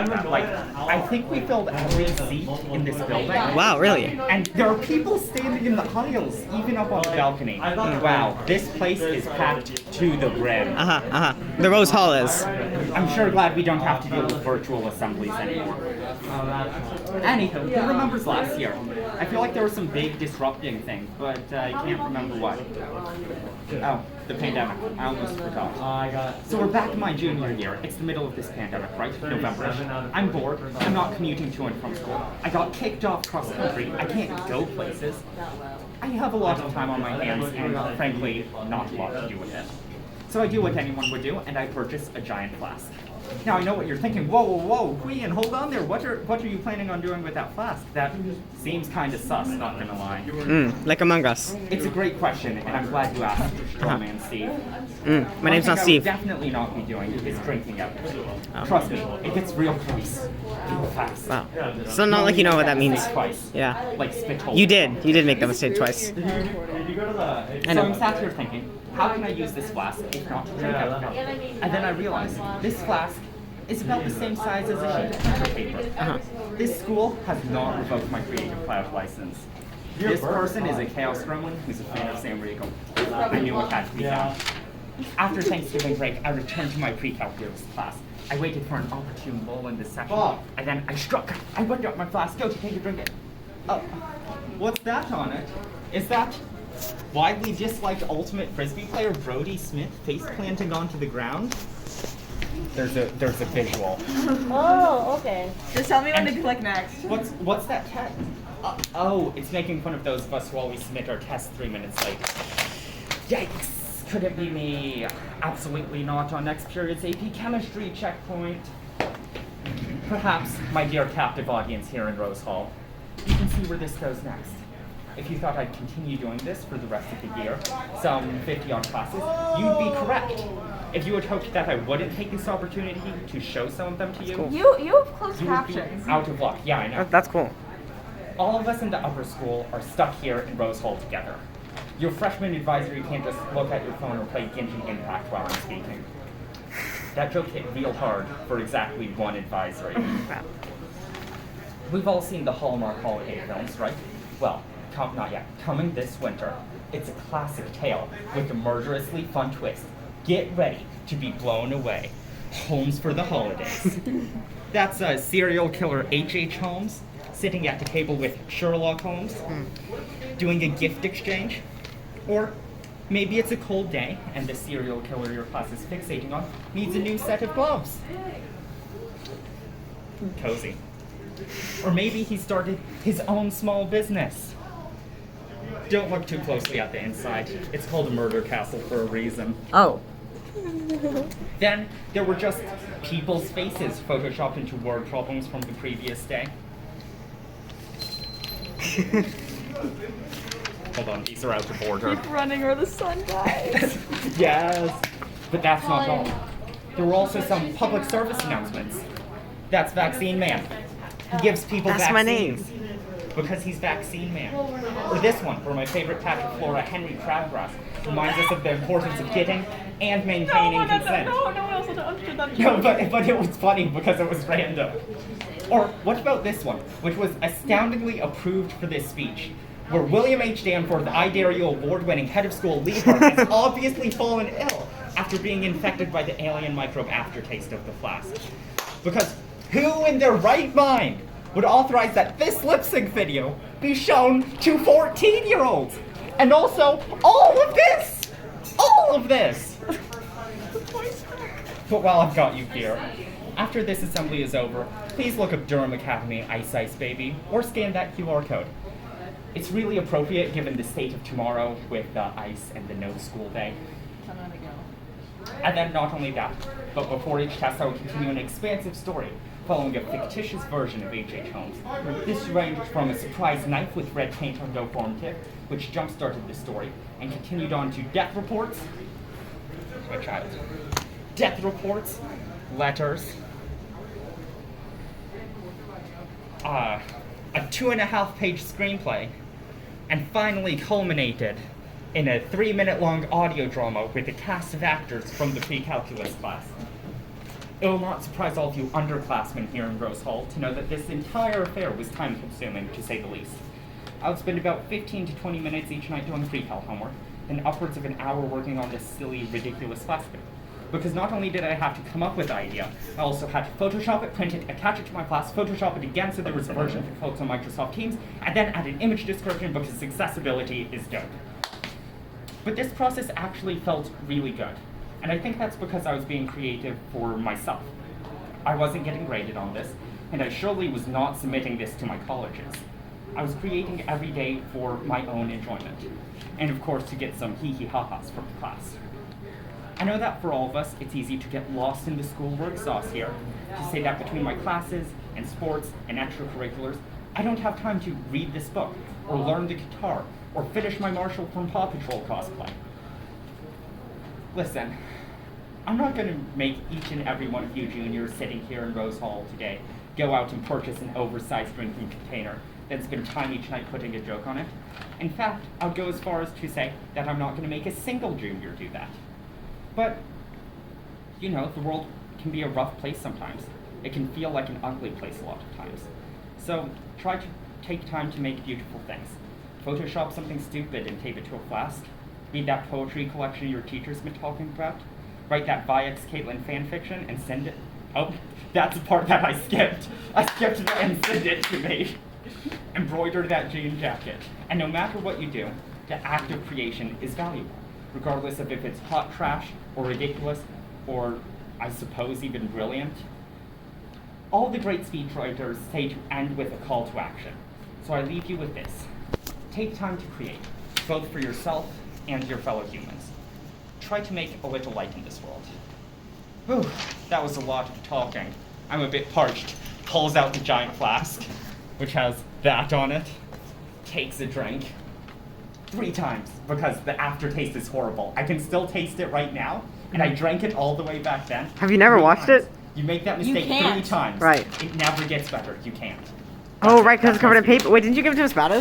to that. Like, I think we filled every seat in this building. Wow, really? And there are people standing in the aisles, even up on the balcony. Wow, this place is packed to the brim. The Rose Hall is. I'm sure glad we don't have to deal with virtual assemblies anymore. Anywho, who remembers last year? I feel like there was some big disrupting thing, but I can't remember what. Oh, the pandemic. I almost forgot. So we're back in my junior year. It's the middle of this pandemic, right? November-ish. I'm bored. I'm not commuting to and from school. I got kicked off cross country. I can't go places. I have a lot of time on my hands and, frankly, not a lot to do with it. So I do what anyone would do, and I purchase a giant flask. Now I know what you're thinking. Whoa, Queen, hold on there. What are you planning on doing with that flask? That seems kind of sus, not gonna lie. Like Among Us. It's a great question, and I'm glad you asked, Strawman Steve. My name's not Steve. I would definitely not be doing is drinking out. Trust me, it gets real close. Real fast. Wow. So not like you know what that means. Twice. Yeah. Like spit hole. You did make that mistake twice. So I'm sat here thinking, how can I use this flask if not to drink out of it? And then I realized this flask is about the same size as a sheet of printer paper. This school has not revoked my Creative Cloud license. This person is a Chaos Gremlin who's a fan of Sam Riegel. I knew it had to be done. After Thanksgiving break, I returned to my pre-calculus class. I waited for an opportune lull in the session, and then I struck. I whipped out my flask. Go to take a drink. What's that on it? Is that widely disliked Ultimate Frisbee player Brody Smith face planting onto the ground? There's a visual. Oh, okay. Just tell me when to click next. What's that test? Oh, it's making fun of those of us while we submit our test 3 minutes late. Yikes! Could it be me? Absolutely not on next period's AP Chemistry checkpoint. Perhaps, my dear captive audience here in Rose Hall, you can see where this goes next. If you thought I'd continue doing this for the rest of the year, some 50-odd classes, you'd be correct. If you had hoped that I wouldn't take this opportunity to show some of them to you, You have closed you would be captions. out of luck. Yeah, I know. That's cool. All of us in the upper school are stuck here in Rose Hall together. Your freshman advisory can't just look at your phone or play Genshin Impact while I'm speaking. That joke hit real hard for exactly one advisory. We've all seen the Hallmark holiday films, right? Well, not yet. Coming this winter, it's a classic tale with a murderously fun twist. Get ready to be blown away. Holmes for the holidays. That's serial killer H.H. Holmes sitting at the table with Sherlock Holmes, doing a gift exchange. Or maybe it's a cold day and the serial killer your class is fixating on needs a new set of gloves. Cozy. Or maybe he started his own small business. Don't look too closely at the inside. It's called a murder castle for a reason. Oh. Then there were just people's faces photoshopped into word problems from the previous day. Hold on, these are out of order. Keep running or the sun dies. Yes, but that's not all. There were also some public service announcements. That's Vaccine Man. He gives people That's vaccines. my name. Because he's Vaccine Man. Or this one, where my favorite Flora, Henry Crabgrass, reminds us of the importance of getting and maintaining consent. No one else understood that. No, but it was funny because it was random. Or what about this one, which was astoundingly approved for this speech, where William H. Danforth, the I Dare You award-winning head of school Liebhardt, has obviously fallen ill after being infected by the alien microbe aftertaste of the flask. Because who in their right mind would authorize that this lip sync video be shown to 14-year-olds? And also, all of this! All of this! But while I've got you here, after this assembly is over, please look up Durham Academy Ice Ice Baby, or scan that QR code. It's really appropriate given the state of tomorrow with the ice and the no school day. And then not only that, but before each test I will continue an expansive story following a fictitious version of H.H. Holmes. This ranged from a surprise knife with red paint on dough form tip, which jump-started the story, and continued on to death reports. My child. Death reports, letters, a 2.5-page screenplay, and finally culminated in a 3-minute long audio drama with a cast of actors from the pre-calculus class. It will not surprise all of you underclassmen here in Rose Hall to know that this entire affair was time-consuming, to say the least. I would spend about 15 to 20 minutes each night doing pre-cal homework, and upwards of an hour working on this silly, ridiculous flash paper. Because not only did I have to come up with the idea, I also had to Photoshop it, print it, attach it to my class, Photoshop it again so there was a version for folks on Microsoft Teams, and then add an image description because accessibility is dope. But this process actually felt really good. And I think that's because I was being creative for myself. I wasn't getting graded on this, and I surely was not submitting this to my colleges. I was creating every day for my own enjoyment, and of course to get some hee-hee-ha-has from the class. I know that for all of us, it's easy to get lost in the schoolwork sauce here, to say that between my classes and sports and extracurriculars, I don't have time to read this book, or learn the guitar, or finish my Marshall from Paw Patrol cosplay. Listen, I'm not going to make each and every one of you juniors sitting here in Rose Hall today go out and purchase an oversized drinking container that's been time each night putting a joke on it. In fact, I'll go as far as to say that I'm not going to make a single junior do that. But, you know, the world can be a rough place sometimes. It can feel like an ugly place a lot of times. So try to take time to make beautiful things. Photoshop something stupid and tape it to a flask. Read that poetry collection your teacher's been talking about. Write that Viex Caitlin fanfiction and send it. Oh, that's the part that I skipped. I skipped that and send it to me. Embroider that jean jacket. And no matter what you do, the act of creation is valuable, regardless of if it's hot trash or ridiculous or, I suppose, even brilliant. All the great speechwriters say to end with a call to action. So I leave you with this. Take time to create, both for yourself and your fellow humans. Try to make a little light in this world. Whew, that was a lot of talking. I'm a bit parched. Pulls out the giant flask, which has that on it. Takes a drink. 3 times, because the aftertaste is horrible. I can still taste it right now, and I drank it all the way back then. Have you never 3 watched times. it? You make that You mistake 3 can't. times. Right. It never gets better. You can't. Oh, That's- right, because that's it's covered in how- paper. Wait, didn't you give it to Espadas?